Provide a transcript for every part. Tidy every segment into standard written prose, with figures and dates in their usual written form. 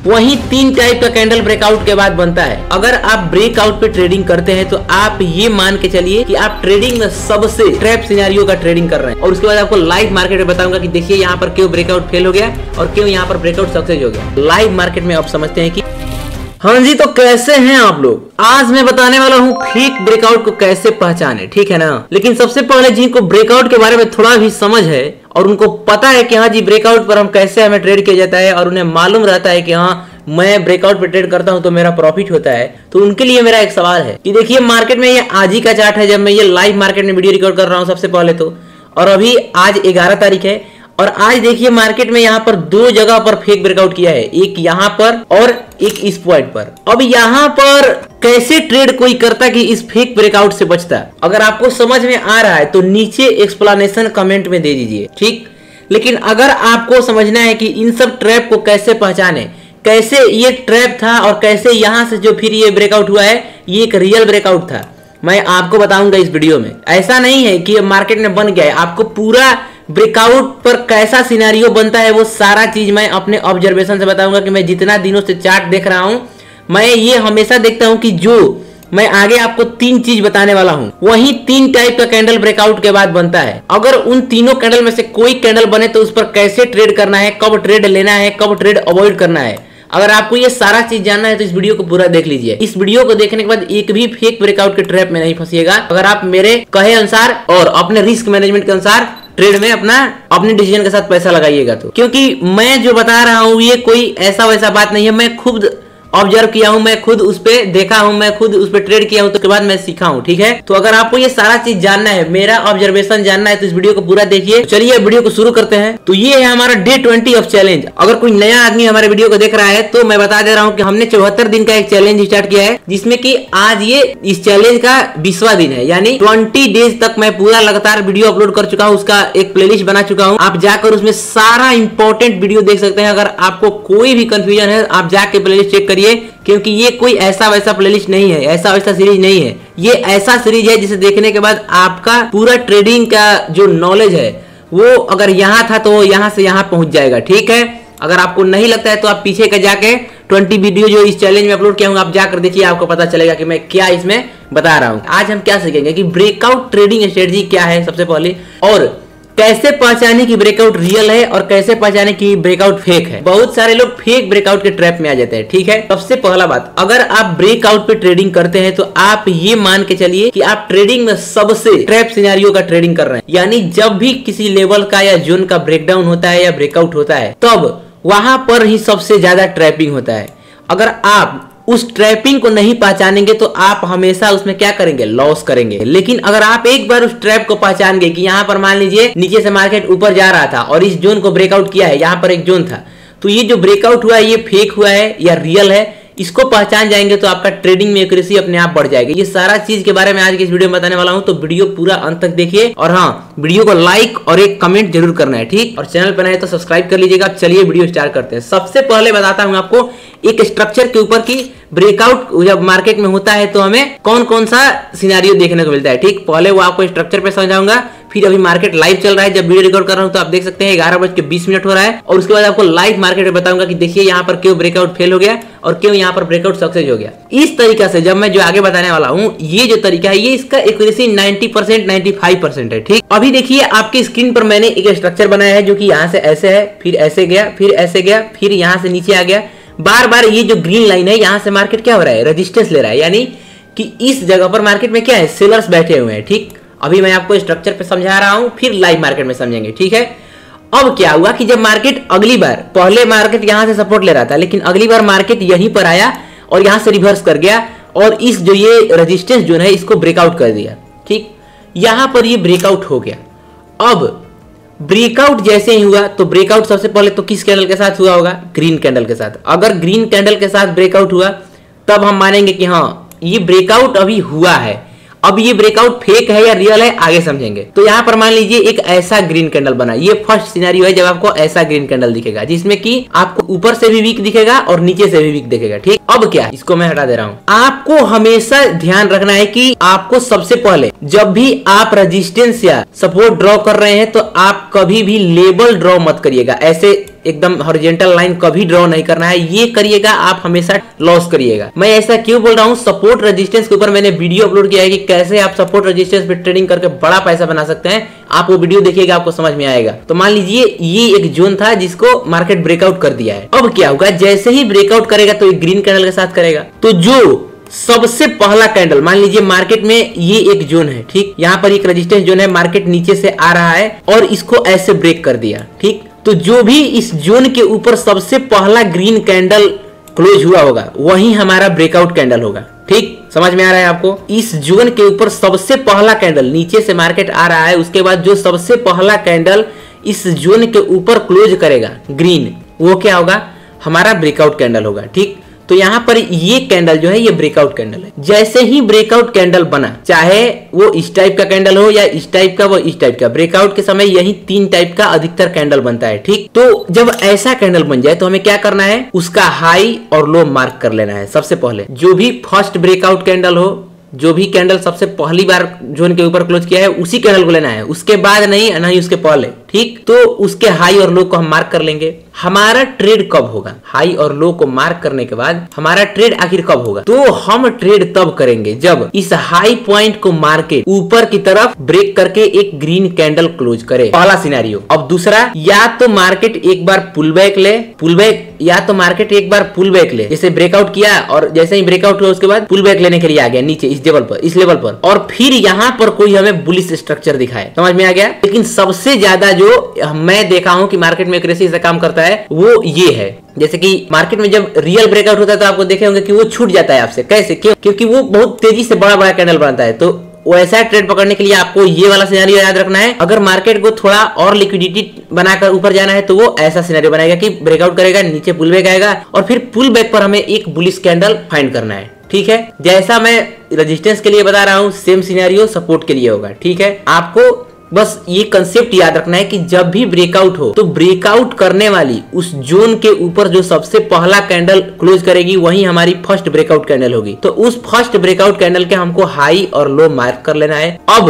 वहीं 3 टाइप का candle breakout के बाद बनता है। अगर आप ब्रेकआउट पे ट्रेडिंग करते हैं तो आप ये मान के चलिए कि आप ट्रेडिंग में सबसे ट्रैप सिनेरियो का ट्रेडिंग कर रहे हैं। और उसके बाद आपको लाइव मार्केट में बताऊंगा कि देखिए यहाँ पर क्यों ब्रेकआउट फेल हो गया और क्यों यहाँ पर ब्रेकआउट सक्सेस हो गया। लाइव मार्केट में आप समझते हैं कि हाँ जी, तो कैसे हैं आप लोग। आज मैं बताने वाला हूँ फेक ब्रेकआउट को कैसे पहचाने, ठीक है ना। लेकिन सबसे पहले जिनको ब्रेकआउट के बारे में थोड़ा भी समझ है और उनको पता है कि हाँ जी ब्रेकआउट पर हम कैसे हमें ट्रेड किया जाता है और उन्हें मालूम रहता है कि हाँ मैं ब्रेकआउट पे ट्रेड करता हूँ तो मेरा प्रॉफिट होता है, तो उनके लिए मेरा एक सवाल है कि देखिए मार्केट में ये आज ही का चार्ट है जब मैं ये लाइव मार्केट में वीडियो रिकॉर्ड कर रहा हूँ सबसे पहले तो। और अभी आज 11 तारीख है और आज देखिए मार्केट में यहाँ पर 2 जगह पर फेक ब्रेकआउट किया है, एक यहाँ पर और एक इस पॉइंट पर। अब यहाँ पर कैसे ट्रेड कोई करता कि इस फेक ब्रेकआउट से बचता, अगर आपको समझ में आ रहा है तो नीचे एक्सप्लेनेशन कमेंट में दे दीजिए, ठीक। लेकिन अगर आपको समझना है कि इन सब ट्रैप को कैसे पहचाने, कैसे ये ट्रैप था और कैसे यहाँ से जो फिर ये ब्रेकआउट हुआ है ये एक रियल ब्रेकआउट था, मैं आपको बताऊंगा इस वीडियो में। ऐसा नहीं है कि मार्केट में बन गया है, आपको पूरा ब्रेकआउट पर कैसा सिनेरियो बनता है वो सारा चीज मैं अपने ऑब्जर्वेशन से बताऊंगा। कि मैं जितना दिनों से चार्ट देख रहा हूं, मैं ये हमेशा देखता हूं कि जो मैं आगे आपको 3 चीज बताने वाला हूं वही 3 टाइप का कैंडल ब्रेकआउट के बाद बनता है। अगर उन तीनों कैंडल में से कोई कैंडल बने तो उस पर कैसे ट्रेड करना है, कब ट्रेड लेना है, कब ट्रेड अवॉइड करना है। अगर आपको ये सारा चीज जानना है तो इस वीडियो को पूरा देख लीजिए। इस वीडियो को देखने के बाद एक भी फेक ब्रेकआउट के ट्रैप में नहीं फंसिएगा। अगर आप मेरे कहे अनुसार और अपने रिस्क मैनेजमेंट के अनुसार ट्रेड में अपने डिसीजन के साथ पैसा लगाइएगा तो, क्योंकि मैं जो बता रहा हूँ ये कोई ऐसा वैसा बात नहीं है। मैं खुद ऑब्जर्व किया हूं, मैं खुद उस पे देखा हूं, मैं खुद उस पे ट्रेड किया हूं, तो उसके बाद मैं सीखा हूं, ठीक है। तो अगर आपको ये सारा चीज जानना है, मेरा ऑब्जर्वेशन जानना है तो इस वीडियो को पूरा देखिए। चलिए वीडियो को शुरू करते हैं। तो ये है हमारा डे 20 ऑफ चैलेंज। अगर कोई नया आदमी हमारे वीडियो को देख रहा है तो मैं बता दे रहा हूँ कि हमने 74 दिन का एक चैलेंज स्टार्ट किया है, जिसमें कि आज ये इस चैलेंज का 20वां दिन है। यानी 20 डेज तक मैं पूरा लगातार वीडियो अपलोड कर चुका हूँ, उसका एक प्लेलिस्ट बना चुका हूँ। आप जाकर उसमें सारा इंपॉर्टेंट वीडियो देख सकते हैं। अगर आपको कोई भी कंफ्यूजन है आप जाके प्लेलिस्ट चेक करिए, क्योंकि ये कोई ऐसा वैसा प्लेलिस्ट नहीं है, ऐसा वैसा सीरीज नहीं है। ये ऐसा सीरीज है जिसे देखने के बाद आपका पूरा ट्रेडिंग का जो नॉलेज है वो अगर यहाँ था तो यहाँ से यहाँ पहुंच जाएगा, ठीक है। अगर आपको नहीं लगता है तो आप पीछे का जाके 20 वीडियो जो इस चैलेंज में अपलोड किया हूँ आप जाकर देखिए, आपको पता चलेगा कि मैं क्या इसमें बता रहा हूँ। आज हम क्या सीखेंगे कि ब्रेकआउट ट्रेडिंग स्ट्रेटजी क्या है सबसे पहले, और कैसे पहचाने कि ब्रेकआउट रियल है और कैसे पहचाने कि ब्रेकआउट फेक है। बहुत सारे लोग फेक ब्रेकआउट के ट्रैप में आ जाते हैं, ठीक है। सबसे पहला बात, अगर आप ब्रेकआउट पे ट्रेडिंग करते हैं तो आप ये मान के चलिए कि आप ट्रेडिंग में सबसे ट्रैप सिनेरियो का ट्रेडिंग कर रहे हैं। यानी जब भी किसी लेवल का या जोन का ब्रेकडाउन होता है या ब्रेकआउट होता है तब वहां पर ही सबसे ज्यादा ट्रैपिंग होता है। अगर आप उस ट्रैपिंग को नहीं पहचानेंगे तो आप हमेशा उसमें क्या करेंगे, लॉस करेंगे। लेकिन अगर आप एक बार उस ट्रैप को पहचान गए कि यहाँ पर मान लीजिए नीचे से मार्केट ऊपर जा रहा था और इस जोन को ब्रेकआउट किया है, यहाँ पर एक जोन था, तो ये जो ब्रेकआउट हुआ है ये फेक हुआ है या रियल है, इसको पहचान जाएंगे तो आपका ट्रेडिंग में एक्यूरेसी अपने आप बढ़ जाएगी। ये सारा चीज के बारे में आज की इस वीडियो में बताने वाला हूं, तो वीडियो पूरा अंत तक देखिए। और हाँ, वीडियो को लाइक और एक कमेंट जरूर करना है, ठीक। और चैनल पर नए तो सब्सक्राइब कर लीजिएगा। चलिए वीडियो स्टार्ट करते हैं। सबसे पहले बताता हूं आपको एक स्ट्रक्चर के ऊपर की ब्रेकआउट जब मार्केट में होता है तो हमें कौन कौन सा सिनेरियो देखने को मिलता है, ठीक। पहले वो आपको स्ट्रक्चर पे समझाऊंगा, फिर अभी मार्केट लाइव चल रहा है। जब वीडियो रिकॉर्ड कर रहा हूं तो आप देख सकते हैं 11:20 हो रहा है, और उसके बाद आपको लाइव मार्केट में बताऊंगा कि देखिए यहाँ पर क्यों ब्रेकआउट फेल हो गया और क्यों यहाँ पर ब्रेकआउट सक्सेस हो गया। इस तरीका से जब मैं जो आगे बताने वाला हूँ, ये जो तरीका है ये इसका एक्यूरेसी 90% 95% है, ठीक। अभी देखिए आपकी स्क्रीन पर मैंने एक स्ट्रक्चर बनाया है जो कि यहाँ से ऐसे है, फिर ऐसे गया, फिर ऐसे गया, फिर यहाँ से नीचे आ गया। बार बार ये जो ग्रीन लाइन है यहाँ से मार्केट क्या हो रहा है, रेजिस्टेंस ले रहा है। यानी कि इस जगह पर मार्केट में क्या है, सेलर्स बैठे हुए हैं, ठीक। अभी मैं आपको स्ट्रक्चर पे समझा रहा हूं, फिर लाइव मार्केट में समझेंगे, ठीक है। अब क्या हुआ कि जब मार्केट अगली बार, पहले मार्केट यहां से सपोर्ट ले रहा था, लेकिन अगली बार मार्केट यहीं पर आया और यहां से रिवर्स कर गया और इस जो ये रेजिस्टेंस जोन है इसको ब्रेकआउट कर दिया, ठीक। यहां पर ये ब्रेकआउट हो गया। अब ब्रेकआउट जैसे ही हुआ तो ब्रेकआउट सबसे पहले तो किस कैंडल के साथ हुआ होगा, ग्रीन कैंडल के साथ। अगर ग्रीन कैंडल के साथ ब्रेकआउट हुआ तब हम मानेंगे कि हाँ ये ब्रेकआउट अभी हुआ है। अब ये ब्रेकआउट फेक है या रियल है आगे समझेंगे। तो यहाँ पर मान लीजिए एक ऐसा ग्रीन कैंडल बना, ये फर्स्ट सिनेरियो है जब आपको ऐसा ग्रीन कैंडल दिखेगा जिसमें कि आपको ऊपर से भी वीक दिखेगा और नीचे से भी वीक दिखेगा, ठीक। अब क्या, इसको मैं हटा दे रहा हूँ। आपको हमेशा ध्यान रखना है कि आपको सबसे पहले जब भी आप रेजिस्टेंस या सपोर्ट ड्रॉ कर रहे हैं तो आप कभी भी लेवल ड्रॉ मत करिएगा। ऐसे एकदम हॉरिजॉन्टल लाइन कभी ड्रॉ नहीं करना है, ये करिएगा आप हमेशा लॉस करिएगा। मैं ऐसा क्यों बोल रहा हूँ, सपोर्ट रेजिस्टेंस के ऊपर मैंने वीडियो अपलोड किया है कि कैसे आप सपोर्ट रेजिस्टेंस पे ट्रेडिंग करके बड़ा पैसा बना सकते हैं। आप वो वीडियो देखिएगा, आपको समझ में आएगा। तो मान लीजिए ये एक जोन था जिसको मार्केट ब्रेकआउट कर दिया है। अब क्या होगा, जैसे ही ब्रेकआउट करेगा तो एक ग्रीन कैंडल के साथ करेगा, तो जो सबसे पहला कैंडल, मान लीजिए मार्केट में ये एक जोन है, ठीक, यहाँ पर एक रेजिस्टेंस जोन है, मार्केट नीचे से आ रहा है और इसको ऐसे ब्रेक कर दिया, ठीक। तो जो भी इस जोन के ऊपर सबसे पहला ग्रीन कैंडल क्लोज हुआ होगा वही हमारा ब्रेकआउट कैंडल होगा, ठीक। समझ में आ रहा है आपको? इस जोन के ऊपर सबसे पहला कैंडल, नीचे से मार्केट आ रहा है, उसके बाद जो सबसे पहला कैंडल इस जोन के ऊपर क्लोज करेगा ग्रीन, वो क्या होगा, हमारा ब्रेकआउट कैंडल होगा, ठीक। तो यहाँ पर ये कैंडल जो है ये ब्रेकआउट कैंडल है। जैसे ही ब्रेकआउट कैंडल बना, चाहे वो इस टाइप का कैंडल हो या इस टाइप का, वो इस टाइप का, ब्रेकआउट के समय यही 3 टाइप का अधिकतर कैंडल बनता है, ठीक। तो जब ऐसा कैंडल बन जाए तो हमें क्या करना है, उसका हाई और लो मार्क कर लेना है। सबसे पहले जो भी फर्स्ट ब्रेकआउट कैंडल हो, जो भी कैंडल सबसे पहली बार जोन के ऊपर क्लोज किया है उसी कैंडल को लेना है, उसके बाद नहीं उसके पहले, ठीक। तो उसके हाई और लो को हम मार्क कर लेंगे। हमारा ट्रेड कब होगा, हाई और लो को मार्क करने के बाद हमारा ट्रेड आखिर कब होगा, तो हम ट्रेड तब करेंगे जब इस हाई पॉइंट को मार्केट ऊपर की तरफ ब्रेक करके एक ग्रीन कैंडल क्लोज करे, पहला सिनेरियो। अब दूसरा, या तो मार्केट एक बार पुल बैक ले, या तो मार्केट एक बार पुल बैक ले, जैसे ब्रेकआउट किया और जैसे ही ब्रेकआउट हुआ उसके बाद पुल बैक लेने के लिए आ गया नीचे इस लेवल पर, और फिर यहाँ पर कोई हमें बुलिश स्ट्रक्चर दिखाए। समझ में आ गया? लेकिन सबसे ज्यादा जो मैं देखा हूं कि मार्केट में एक्यूरेसी से काम करता है वो ये है, जैसे कि मार्केट में जब रियल ब्रेकआउट होता है तो आपको देखे होंगे कि वो छूट जाता है आपसे। कैसे? क्योंकि वो बहुत तेजी से बड़ा बड़ा कैंडल बनता है। तो वैसा ट्रेड पकड़ने के लिए आपको ये वाला सिनेरियो याद रखना है। अगर मार्केट को थोड़ा और लिक्विडिटी बनाकर ऊपर जाना है तो वो ऐसा सिनेरियो बनाएगा कि ब्रेकआउट करेगा, नीचे पुल बैक आएगा और फिर पुल बैक पर हमें एक बुलिश कैंडल फाइंड करना है, ठीक है। जैसा मैं रेजिस्टेंस के लिए बता रहा हूँ सेम सिनेरियो सपोर्ट के लिए होगा, ठीक है। आपको बस ये कंसेप्ट याद रखना है कि जब भी ब्रेकआउट हो तो ब्रेकआउट करने वाली उस जोन के ऊपर जो सबसे पहला कैंडल क्लोज करेगी वही हमारी फर्स्ट ब्रेकआउट कैंडल होगी। तो उस फर्स्ट ब्रेकआउट कैंडल के हमको हाई और लो मार्क कर लेना है। अब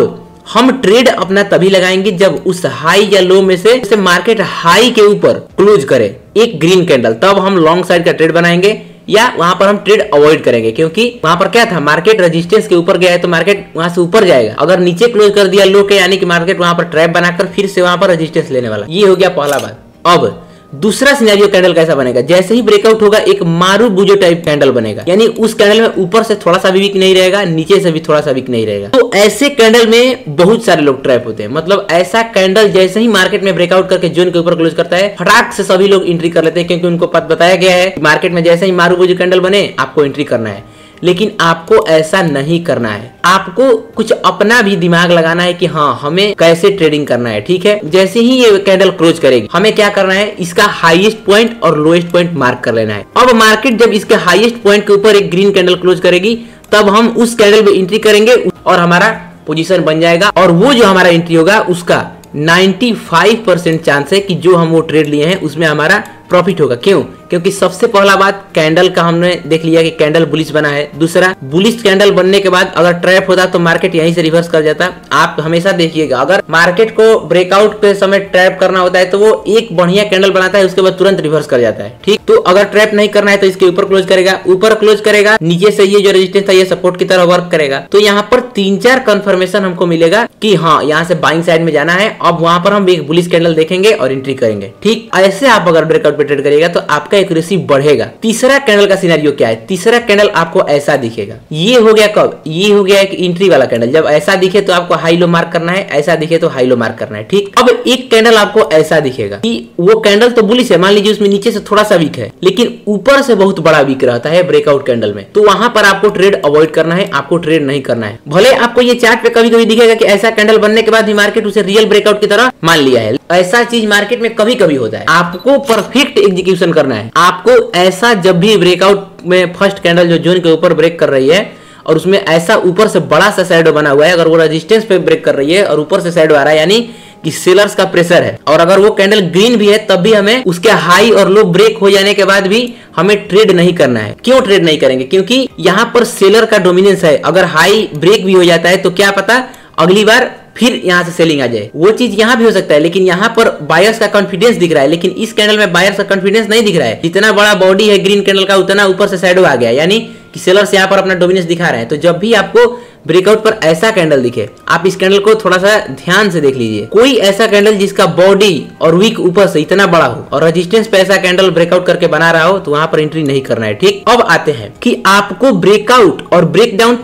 हम ट्रेड अपना तभी लगाएंगे जब उस हाई या लो में से मार्केट हाई के ऊपर क्लोज करे एक ग्रीन कैंडल, तब हम लॉन्ग साइड का ट्रेड बनाएंगे या वहां पर हम ट्रेड अवॉइड करेंगे। क्योंकि वहां पर क्या था, मार्केट रेजिस्टेंस के ऊपर गया है तो मार्केट वहां से ऊपर जाएगा। अगर नीचे क्लोज कर दिया लो के, यानी कि मार्केट वहां पर ट्रैप बनाकर फिर से वहां पर रेजिस्टेंस लेने वाला। ये हो गया पहला बात। अब दूसरा सिनेरियो कैंडल कैसा बनेगा, जैसे ही ब्रेकआउट होगा एक मारू बुजो टाइप कैंडल बनेगा, यानी उस कैंडल में ऊपर से थोड़ा सा भी वीक नहीं रहेगा, नीचे से भी थोड़ा सा वीक नहीं रहेगा। तो ऐसे कैंडल में बहुत सारे लोग ट्रैप होते हैं। मतलब ऐसा कैंडल जैसे ही मार्केट में ब्रेकआउट करके जोन के ऊपर क्लोज करता है, फटाक से सभी लोग एंट्री कर लेते हैं, क्योंकि उनको बताया गया है मार्केट में जैसे ही मारू बुजो कैंडल बने आपको एंट्री करना है। लेकिन आपको ऐसा नहीं करना है। आपको कुछ अपना भी दिमाग लगाना है कि हाँ हमें कैसे ट्रेडिंग करना है, ठीक है। जैसे ही ये कैंडल क्लोज करेगी हमें क्या करना है, इसका हाईएस्ट पॉइंट और लोएस्ट पॉइंट मार्क कर लेना है। अब मार्केट जब इसके हाईएस्ट पॉइंट के ऊपर एक ग्रीन कैंडल क्लोज करेगी तब हम उस कैंडल में एंट्री करेंगे और हमारा पोजीशन बन जाएगा। और वो जो हमारा एंट्री होगा उसका 95% चांस है कि जो हम वो ट्रेड लिए हैं उसमें हमारा प्रॉफिट होगा। क्यों? क्योंकि सबसे पहला बात कैंडल का हमने देख लिया कि कैंडल बुलिश बना है। दूसरा, बुलिश कैंडल बनने के बाद अगर ट्रैप होता तो मार्केट यहीं से रिवर्स कर जाता। आप हमेशा देखिएगा, अगर मार्केट को ब्रेकआउट के समय ट्रैप करना होता है तो वो एक बढ़िया कैंडल बनाता है, उसके बाद तुरंत रिवर्स कर जाता है, ठीक। तो अगर ट्रैप नहीं करना है तो इसके ऊपर क्लोज करेगा, ऊपर क्लोज करेगा, नीचे से ये जो रेजिस्टेंस था ये सपोर्ट की तरह वर्क करेगा। तो यहाँ पर 3-4 कंफर्मेशन हमको मिलेगा कि हाँ यहाँ से बाइंग साइड में जाना है। अब वहां पर हम एक बुलिश कैंडल देखेंगे और एंट्री करेंगे, ठीक। ऐसे आप अगर ब्रेकआउट पे ट्रेड करिएगा तो आपका एक्यूरेसी बढ़ेगा। तीसरा कैंडल का सिनेरियो क्या है, तीसरा कैंडल आपको ऐसा दिखेगा। ये हो गया कब, ये हो गया एक एंट्री वाला कैंडल। जब ऐसा दिखे तो आपको हाई लो मार्क करना है, ऐसा दिखे तो हाई लो मार्क करना है, ठीक। अब एक कैंडल आपको ऐसा दिखेगा कि वो कैंडल तो बुलिश है, मान लीजिए उसमें नीचे से थोड़ा सा वीक है लेकिन ऊपर से बहुत बड़ा वीक रहता है ब्रेकआउट कैंडल में, तो वहां पर आपको ट्रेड अवॉइड करना है, आपको ट्रेड नहीं करना है। भले आपको ये चार्ट पे कभी कभी दिखेगा कि ऐसा कैंडल बनने के बाद भी मार्केट उसे रियल ब्रेकआउट की तरह मान लिया है, ऐसा चीज मार्केट में कभी कभी होता है। आपको परफेक्ट एग्जीक्यूशन करना है। आपको ऐसा जब भी ब्रेकआउट में फर्स्ट कैंडल जो जोन के ऊपर ब्रेक कर रही है और उसमें ऐसा ऊपर से बड़ा सा शैडो बना हुआ है, अगर वो रेजिस्टेंस पे ब्रेक कर रही है और ऊपर से शैडो आ रहा है यानी कि सेलर्स का प्रेशर है, और अगर वो कैंडल ग्रीन भी है तब भी हमें उसके हाई और लो ब्रेक हो जाने के बाद भी हमें ट्रेड नहीं करना है। क्यों ट्रेड नहीं करेंगे? क्योंकि यहाँ पर सेलर का डोमिनेंस है। अगर हाई ब्रेक भी हो जाता है तो क्या पता अगली बार फिर यहाँ से सेलिंग आ जाए। वो चीज यहाँ भी हो सकता है, लेकिन यहाँ पर बायर्स का कॉन्फिडेंस दिख रहा है, लेकिन इस कैंडल में बायर्स का कॉन्फिडेंस नहीं दिख रहा है। जितना बड़ा बॉडी है ग्रीन कैंडल का उतना ऊपर से शैडो आ गया, यानी कि सेलर्स यहाँ पर अपना डोमिनेंस दिखा रहे हैं। तो जब भी आपको ब्रेकआउट पर ऐसा कैंडल दिखे, आप इस कैंडल को थोड़ा सा ध्यान से देख लीजिए। कोई ऐसा कैंडल जिसका बॉडी और विक ऊपर से इतना बड़ा हो और रेजिस्टेंस पे ऐसा कैंडल ब्रेकआउट करके बना रहा हो, तो वहां पर एंट्री नहीं करना है। ठीक, अब आते हैं कि आपको ब्रेकआउट और ब्रेकडाउन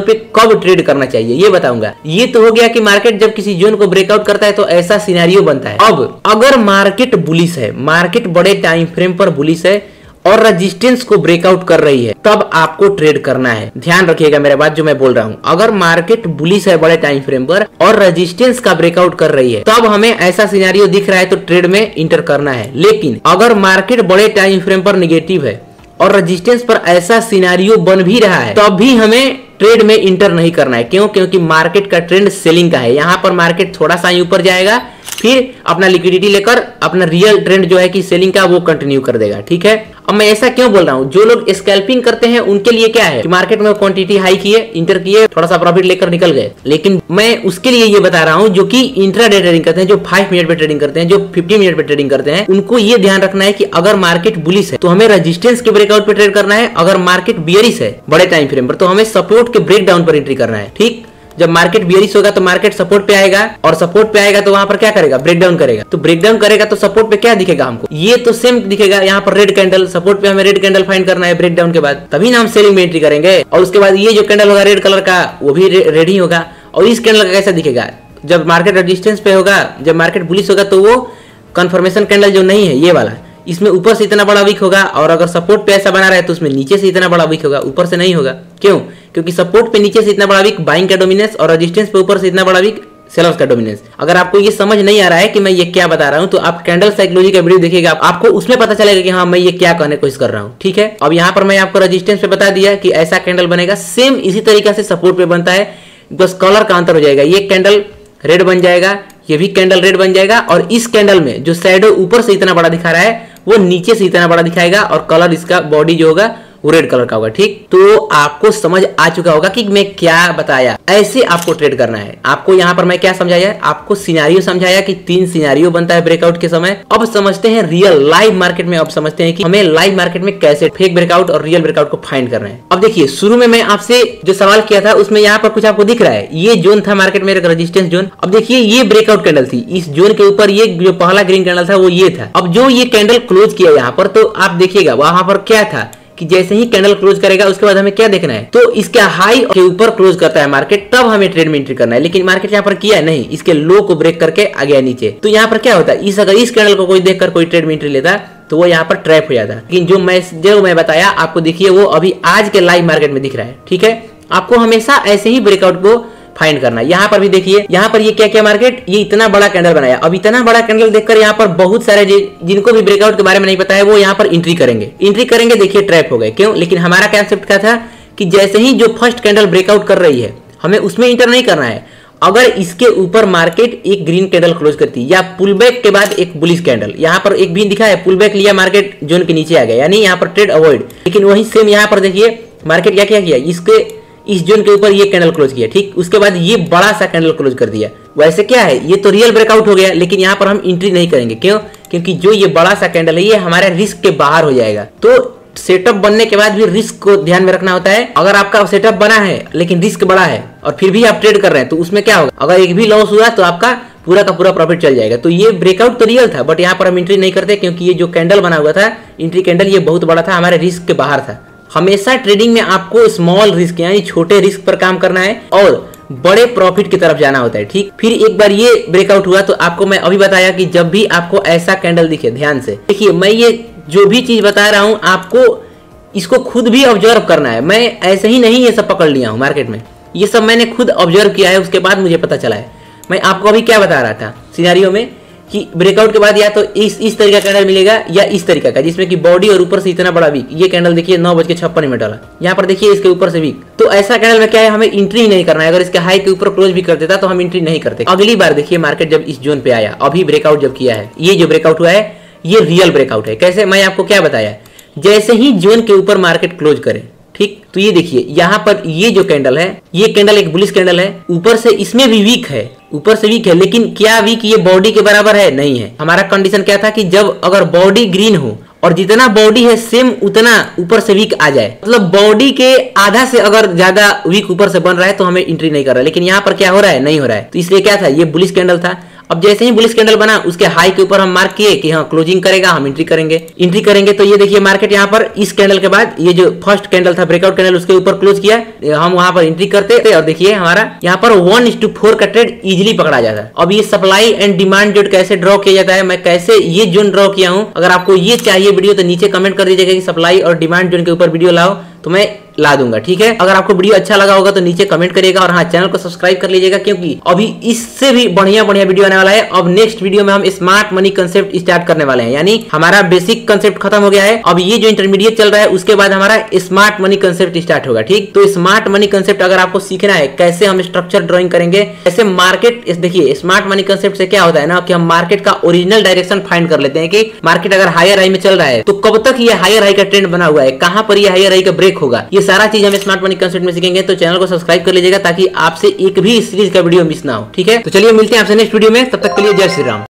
पे कब ट्रेड करना चाहिए, ये बताऊंगा। ये तो हो गया कि मार्केट जब किसी जोन को ब्रेकआउट करता है तो ऐसा सिनेरियो बनता है। अब अगर मार्केट बुलिश है, मार्केट बड़े टाइम फ्रेम पर बुलिश है और रेजिस्टेंस को ब्रेकआउट कर रही है, तब आपको ट्रेड करना है। ध्यान रखिएगा मेरे बात जो मैं बोल रहा हूं। अगर मार्केट बुलिश है बड़े टाइम फ्रेम पर और रेजिस्टेंस का ब्रेकआउट कर रही है, तब हमें ऐसा सिनेरियो दिख रहा है तो ट्रेड में इंटर करना है। लेकिन अगर मार्केट बड़े टाइम फ्रेम पर नेगेटिव है और रेजिस्टेंस पर ऐसा सिनेरियो बन भी रहा है, तब भी हमें ट्रेड में इंटर नहीं करना है। क्यों? क्योंकि मार्केट का ट्रेंड सेलिंग का है। यहाँ पर मार्केट थोड़ा सा ऊपर जाएगा, फिर अपना लिक्विडिटी लेकर अपना रियल ट्रेंड जो है कि सेलिंग का वो कंटिन्यू कर देगा। ठीक है, अब मैं ऐसा क्यों बोल रहा हूँ? जो लोग स्कैल्पिंग करते हैं उनके लिए क्या है कि मार्केट में क्वांटिटी हाई किए, इंटर किए, थोड़ा सा प्रॉफिट लेकर निकल गए। लेकिन मैं उसके लिए ये बता रहा हूँ जो कि इंट्राडे ट्रेडिंग करते हैं, जो 5 मिनट पे ट्रेडिंग करते हैं, जो 50 मिनट पे ट्रेडिंग करते हैं, उनको ये ध्यान रखना है कि अगर मार्केट बुलिश है तो हमें रेजिस्टेंस के ब्रेकआउट पे ट्रेड करना है। अगर मार्केट बियरिश है बड़े टाइम फ्रेम पर तो हमें सपोर्ट के ब्रेकडाउन पर एंट्री करना है। ठीक, जब मार्केट बियरिश होगा तो मार्केट सपोर्ट पे आएगा और सपोर्ट पे आएगा तो वहां पर क्या करेगा? ब्रेकडाउन करेगा। तो ब्रेकडाउन करेगा तो सपोर्ट पे क्या दिखेगा हमको? ये तो सेम दिखेगा, यहाँ पर रेड कैंडल। सपोर्ट पे हमें रेड कैंडल फाइंड करना है ब्रेकडाउन के बाद, तभी ना हम सेलिंग में एंट्री करेंगे। और उसके बाद ये जो कैंडल होगा रेड कलर का, वो भी रेड ही होगा। और इस कैंडल का कैसा दिखेगा? जब मार्केट रेजिस्टेंस पे होगा, जब मार्केट बुलिश होगा तो वो कंफर्मेशन कैंडल जो नहीं है ये वाला, इसमें ऊपर से इतना बड़ा वीक होगा। और अगर सपोर्ट पे ऐसा बना रहा है तो उसमें नीचे से इतना बड़ा वीक होगा, ऊपर से नहीं होगा। क्यों? क्योंकि सपोर्ट पे नीचे से इतना बड़ा वीक बाइंग का डोमिनेंस और रेजिस्टेंस पे ऊपर से इतना बड़ा वीक सेलर्स का डोमिनेंस। अगर आपको ये समझ नहीं आ रहा है कि मैं ये क्या बता रहा हूं, तो आप कैंडल साइकोलॉजी का वीडियो देखिएगा, आपको उसमें पता चलेगा कि हाँ मैं ये क्या कहने की कोशिश कर रहा हूँ। ठीक है, अब यहाँ पर मैं आपको रेजिस्टेंस पे बता दिया कि ऐसा कैंडल बनेगा। सेम इसी तरीके से सपोर्ट पे बनता है, बस कलर का अंतर हो जाएगा। ये कैंडल रेड बन जाएगा, ये भी कैंडल रेड बन जाएगा। और इस कैंडल में जो शैडो ऊपर से इतना बड़ा दिखा रहा है वो नीचे से इतना बड़ा दिखाएगा और कलर इसका बॉडी जो होगा वो रेड कलर का होगा। ठीक, तो आपको समझ आ चुका होगा कि मैं क्या बताया। ऐसे आपको ट्रेड करना है। आपको यहाँ पर मैं क्या समझाया? आपको सिनेरियो समझाया कि 3 सिनेरियो बनता है ब्रेकआउट के समय। अब समझते हैं रियल लाइव मार्केट में, अब समझते हैं कि हमें लाइव मार्केट में कैसे फेक ब्रेकआउट और रियल ब्रेकआउट को फाइंड करना है। अब देखिए, शुरू में मैं आपसे जो सवाल किया था उसमें यहाँ पर कुछ आपको दिख रहा है, ये जोन था मार्केट में रेजिस्टेंस जोन। अब देखिए ये ब्रेकआउट कैंडल थी, इस जोन के ऊपर ये जो पहला ग्रीन कैंडल था वो ये था। अब जो ये कैंडल क्लोज किया यहाँ पर, तो आप देखिएगा वहां पर क्या था कि जैसे ही कैंडल क्लोज करेगा उसके बाद हमें क्या देखना है? तो इसके हाई के ऊपर क्लोज करता है मार्केट, तब हमें ट्रेड में एंट्री करना है। लेकिन मार्केट यहाँ पर किया नहीं, इसके लो को ब्रेक करके आ गया नीचे। तो यहाँ पर क्या होता है? अगर इस कैंडल को कोई देखकर कोई ट्रेड में एंट्री लेता तो वो यहाँ पर ट्रैप हो जाता। लेकिन जो मैं बताया आपको, देखिए वो अभी आज के लाइव मार्केट में दिख रहा है। ठीक है, आपको हमेशा ऐसे ही ब्रेकआउट को फाइंड करना। यहाँ पर भी देखिए, यहाँ पर ये क्या क्या मार्केट ये इतना बड़ा कैंडल बनाया। अब इतना बड़ा कैंडल देखकर यहाँ पर बहुत सारे जिनको भी ब्रेकआउट के बारे में नहीं पता है वो यहाँ पर एंट्री करेंगे। देखिए ट्रैप हो गए। क्यों? लेकिन हमारा कंसेप्ट क्या था कि जैसे ही जो फर्स्ट कैंडल ब्रेकआउट कर रही है हमें उसमें इंटर नहीं करना है। अगर इसके ऊपर मार्केट एक ग्रीन कैंडल क्लोज करती है या पुल बैक के बाद एक बुलिश कैंडल, यहाँ पर एक भी दिखा है, पुल बैक लिया मार्केट जोन के नीचे आ गया, यानी यहाँ पर ट्रेड अवॉइड। लेकिन वही सेम यहाँ पर देखिए मार्केट क्या किया, इस जोन के ऊपर ये कैंडल क्लोज किया। ठीक, उसके बाद ये बड़ा सा कैंडल क्लोज कर दिया। वैसे क्या है, ये तो रियल ब्रेकआउट हो गया, लेकिन यहाँ पर हम एंट्री नहीं करेंगे। क्यों? क्योंकि जो ये बड़ा सा कैंडल है ये हमारे रिस्क के बाहर हो जाएगा। तो सेटअप बनने के बाद भी रिस्क को ध्यान में रखना होता है। अगर आपका सेटअप बना है लेकिन रिस्क बड़ा है और फिर भी आप ट्रेड कर रहे हैं तो उसमें क्या होगा? अगर एक भी लॉस हुआ तो आपका पूरा का पूरा प्रॉफिट चल जाएगा। तो ये ब्रेकआउट तो रियल था, बट यहाँ पर हम एंट्री नहीं करते क्योंकि ये जो कैंडल बना हुआ था एंट्री कैंडल, ये बहुत बड़ा था, हमारे रिस्क के बाहर था। हमेशा ट्रेडिंग में आपको स्मॉल रिस्क यानी छोटे रिस्क पर काम करना है और बड़े प्रॉफिट की तरफ जाना होता है। ठीक, फिर एक बार ये ब्रेकआउट हुआ तो आपको मैं अभी बताया कि जब भी आपको ऐसा कैंडल दिखे, ध्यान से देखिए, मैं ये जो भी चीज बता रहा हूँ आपको इसको खुद भी ऑब्जर्व करना है। मैं ऐसे ही नहीं ये सब पकड़ लिया हूँ मार्केट में, ये सब मैंने खुद ऑब्जर्व किया है, उसके बाद मुझे पता चला है। मैं आपको अभी क्या बता रहा था सिनेरियो में कि ब्रेकआउट के बाद या तो इस तरीका कैंडल मिलेगा या इस तरीका का, जिसमें कि बॉडी और ऊपर से इतना बड़ा वीक। ये कैंडल देखिए 9:56 वाला, यहाँ पर देखिए इसके ऊपर से वीक। तो ऐसा कैंडल में क्या है, हमें एंट्री ही नहीं करना है। अगर इसके हाई के ऊपर क्लोज भी कर देता तो हम एंट्री नहीं करते। अगली बार देखिए मार्केट जब इस जोन पे आया, अभी ब्रेकआउट जब किया है, ये जो ब्रेकआउट हुआ है ये रियल ब्रेकआउट है। कैसे? मैं आपको क्या बताया, जैसे ही जोन के ऊपर मार्केट क्लोज करे, ठीक, तो ये देखिए यहाँ पर ये जो कैंडल है, ये कैंडल एक बुलिश कैंडल है, ऊपर से इसमें भी वीक है, ऊपर से वीक है, लेकिन क्या वीक ये बॉडी के बराबर है? नहीं है। हमारा कंडीशन क्या था कि जब अगर बॉडी ग्रीन हो और जितना बॉडी है सेम उतना ऊपर से वीक आ जाए, मतलब बॉडी के आधा से अगर ज्यादा वीक ऊपर से बन रहा है तो हमें एंट्री नहीं कर रहा है। लेकिन यहाँ पर क्या हो रहा है? नहीं हो रहा है। तो इसलिए क्या था, ये बुलिश कैंडल था। अब जैसे ही बुलिश कैंडल बना उसके हाई के ऊपर हम मार्क किए कि हाँ क्लोजिंग करेगा, हम एंट्री करेंगे। तो ये देखिए मार्केट यहाँ पर इस कैंडल के बाद ये जो फर्स्ट कैंडल था ब्रेकआउट कैंडल, उसके ऊपर क्लोज किया, हम वहां पर एंट्री करते थे और देखिए हमारा यहाँ पर 1:4 का ट्रेड इजिली पकड़ा जाता है। अब ये सप्लाई एंड डिमांड जोन कैसे ड्रॉ किया जाता है, मैं कैसे ये जोन ड्रॉ किया हूँ, अगर आपको ये चाहिए वीडियो तो नीचे कमेंट कर दीजिएगा कि सप्लाई और डिमांड जोन के ऊपर वीडियो लाओ, तो मैं ला दूंगा। ठीक है, अगर आपको वीडियो अच्छा लगा होगा तो नीचे कमेंट करिएगा और हाँ चैनल को सब्सक्राइब कर लीजिएगा, क्योंकि अभी इससे भी बढ़िया वीडियो आने वाला है। अब नेक्स्ट वीडियो में हम स्मार्ट मनी कंसेप्ट स्टार्ट करने वाले हैं, यानी हमारा बेसिक कंसेप्ट खत्म हो गया है, अब ये जो इंटरमीडिएट चल रहा है उसके बाद हमारा स्मार्ट मनी कंसेप्ट स्टार्ट होगा। ठीक, तो स्मार्ट मनी कंसेप्ट अगर आपको सीखना है, कैसे हम स्ट्रक्चर ड्रॉइंग करेंगे, कैसे मार्केट, देखिए स्मार्ट मनी कंसेप्ट से क्या होता है ना कि हम मार्केट का ओरिजिनल डायरेक्शन फाइंड कर लेते हैं कि मार्केट अगर हायर हाई में चल रहा है तो कब तक ये हायर हाई का ट्रेंड बना हुआ है, कहां पर ये हायर हाई का ब्रेक होगा, ये सारा चीज हम स्मार्ट मनी कंसेप्ट में सीखेंगे। तो चैनल को सब्सक्राइब कर लीजिएगा ताकि आपसे एक भी सीरीज का वीडियो मिस ना हो। ठीक है, तो चलिए मिलते हैं आपसे नेक्स्ट वीडियो में, तब तक के लिए जय श्री राम।